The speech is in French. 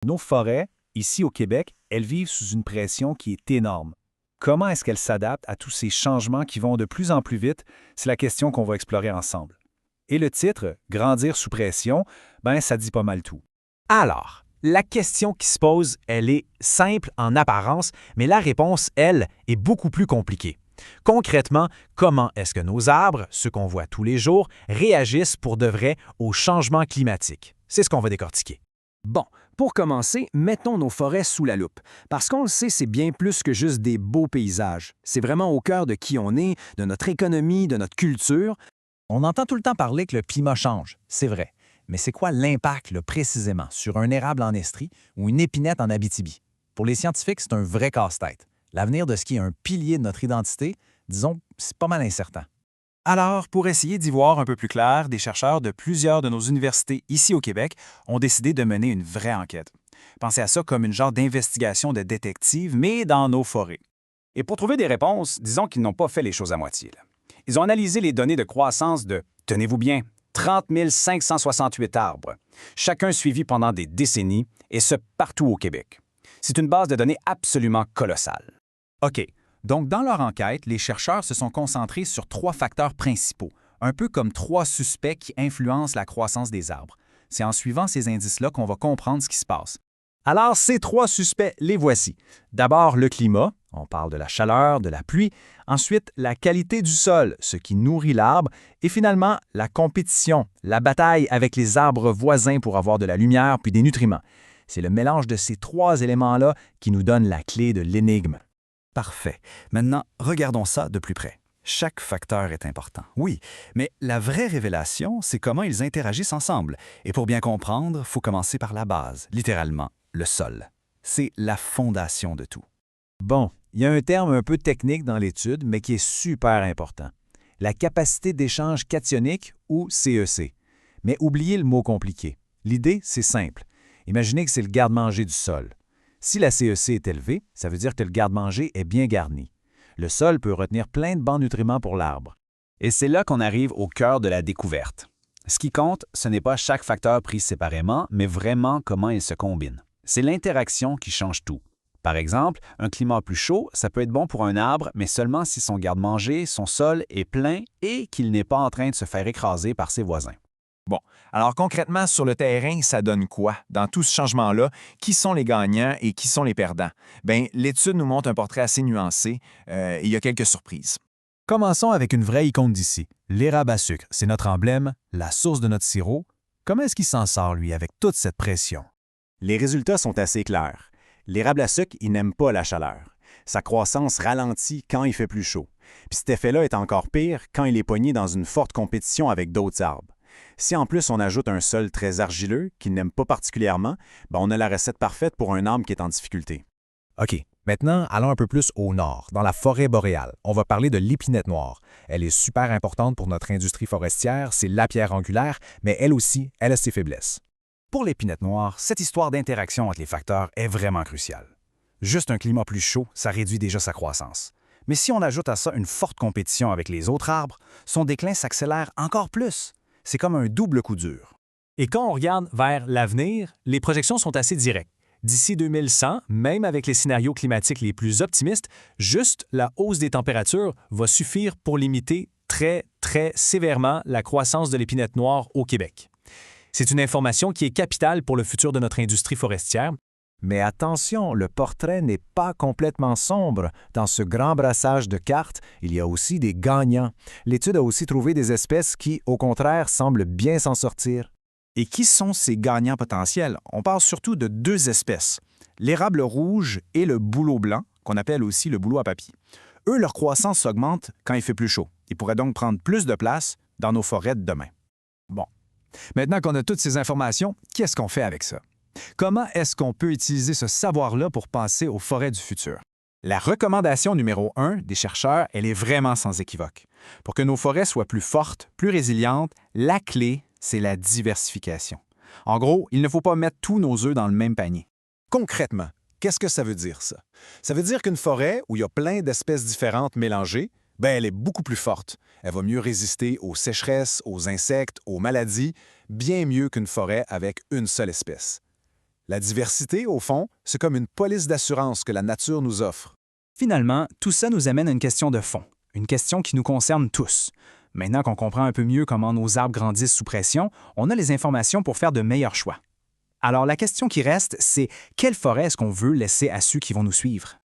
Nos forêts, ici au Québec, elles vivent sous une pression qui est énorme. Comment est-ce qu'elles s'adaptent à tous ces changements qui vont de plus en plus vite? C'est la question qu'on va explorer ensemble. Et le titre, Grandir sous pression, ça dit pas mal tout. Alors, la question qui se pose, elle est simple en apparence, mais la réponse, elle, est beaucoup plus compliquée. Concrètement, comment est-ce que nos arbres, ceux qu'on voit tous les jours, réagissent pour de vrai au changement climatique? C'est ce qu'on va décortiquer. Bon, pour commencer, mettons nos forêts sous la loupe. Parce qu'on le sait, c'est bien plus que juste des beaux paysages. C'est vraiment au cœur de qui on est, de notre économie, de notre culture. On entend tout le temps parler que le climat change, c'est vrai. Mais c'est quoi l'impact là, précisément sur un érable en Estrie ou une épinette en Abitibi? Pour les scientifiques, c'est un vrai casse-tête. L'avenir de ce qui est un pilier de notre identité, disons, c'est pas mal incertain. Alors, pour essayer d'y voir un peu plus clair, des chercheurs de plusieurs de nos universités ici au Québec ont décidé de mener une vraie enquête. Pensez à ça comme une genre d'investigation de détective, mais dans nos forêts. Et pour trouver des réponses, disons qu'ils n'ont pas fait les choses à moitié. Ils ont analysé les données de croissance de, tenez-vous bien, 30 568 arbres, chacun suivi pendant des décennies, et ce partout au Québec. C'est une base de données absolument colossale. OK. Donc, dans leur enquête, les chercheurs se sont concentrés sur 3 facteurs principaux, un peu comme 3 suspects qui influencent la croissance des arbres. C'est en suivant ces indices-là qu'on va comprendre ce qui se passe. Alors, ces 3 suspects, les voici. D'abord, le climat, on parle de la chaleur, de la pluie. Ensuite, la qualité du sol, ce qui nourrit l'arbre. Et finalement, la compétition, la bataille avec les arbres voisins pour avoir de la lumière puis des nutriments. C'est le mélange de ces 3 éléments-là qui nous donne la clé de l'énigme. Parfait. Maintenant, regardons ça de plus près. Chaque facteur est important, oui, mais la vraie révélation, c'est comment ils interagissent ensemble. Et pour bien comprendre, il faut commencer par la base, littéralement, le sol. C'est la fondation de tout. Bon, il y a un terme un peu technique dans l'étude, mais qui est super important. La capacité d'échange cationique ou CEC. Mais oubliez le mot compliqué. L'idée, c'est simple. Imaginez que c'est le garde-manger du sol. Si la CEC est élevée, ça veut dire que le garde-manger est bien garni. Le sol peut retenir plein de bons nutriments pour l'arbre. Et c'est là qu'on arrive au cœur de la découverte. Ce qui compte, ce n'est pas chaque facteur pris séparément, mais vraiment comment ils se combinent. C'est l'interaction qui change tout. Par exemple, un climat plus chaud, ça peut être bon pour un arbre, mais seulement si son garde-manger, son sol est plein et qu'il n'est pas en train de se faire écraser par ses voisins. Bon, alors concrètement, sur le terrain, ça donne quoi? Dans tout ce changement-là, qui sont les gagnants et qui sont les perdants? Bien, l'étude nous montre un portrait assez nuancé. Il y a quelques surprises. Commençons avec une vraie icône d'ici. L'érable à sucre, c'est notre emblème, la source de notre sirop. Comment est-ce qu'il s'en sort, lui, avec toute cette pression? Les résultats sont assez clairs. L'érable à sucre, il n'aime pas la chaleur. Sa croissance ralentit quand il fait plus chaud. Puis cet effet-là est encore pire quand il est pogné dans une forte compétition avec d'autres arbres. Si en plus on ajoute un sol très argileux qu'il n'aime pas particulièrement, on a la recette parfaite pour un arbre qui est en difficulté. OK, maintenant, allons un peu plus au nord, dans la forêt boréale. On va parler de l'épinette noire. Elle est super importante pour notre industrie forestière, c'est la pierre angulaire, mais elle aussi, elle a ses faiblesses. Pour l'épinette noire, cette histoire d'interaction entre les facteurs est vraiment cruciale. Juste un climat plus chaud, ça réduit déjà sa croissance. Mais si on ajoute à ça une forte compétition avec les autres arbres, son déclin s'accélère encore plus. C'est comme un double coup dur. Et quand on regarde vers l'avenir, les projections sont assez directes. D'ici 2100, même avec les scénarios climatiques les plus optimistes, juste la hausse des températures va suffire pour limiter très sévèrement la croissance de l'épinette noire au Québec. C'est une information qui est capitale pour le futur de notre industrie forestière. Mais attention, le portrait n'est pas complètement sombre. Dans ce grand brassage de cartes, il y a aussi des gagnants. L'étude a aussi trouvé des espèces qui, au contraire, semblent bien s'en sortir. Et qui sont ces gagnants potentiels? On parle surtout de 2 espèces, l'érable rouge et le bouleau blanc, qu'on appelle aussi le bouleau à papier. Eux, leur croissance augmente quand il fait plus chaud. Ils pourraient donc prendre plus de place dans nos forêts de demain. Bon. Maintenant qu'on a toutes ces informations, qu'est-ce qu'on fait avec ça? Comment est-ce qu'on peut utiliser ce savoir-là pour penser aux forêts du futur? La recommandation numéro 1 des chercheurs, elle est vraiment sans équivoque. Pour que nos forêts soient plus fortes, plus résilientes, la clé, c'est la diversification. En gros, il ne faut pas mettre tous nos œufs dans le même panier. Concrètement, qu'est-ce que ça veut dire, ça? Ça veut dire qu'une forêt où il y a plein d'espèces différentes mélangées, elle est beaucoup plus forte. Elle va mieux résister aux sécheresses, aux insectes, aux maladies, bien mieux qu'une forêt avec une seule espèce. La diversité, au fond, c'est comme une police d'assurance que la nature nous offre. Finalement, tout ça nous amène à une question de fond, une question qui nous concerne tous. Maintenant qu'on comprend un peu mieux comment nos arbres grandissent sous pression, on a les informations pour faire de meilleurs choix. Alors la question qui reste, c'est quelle forêt est-ce qu'on veut laisser à ceux qui vont nous suivre?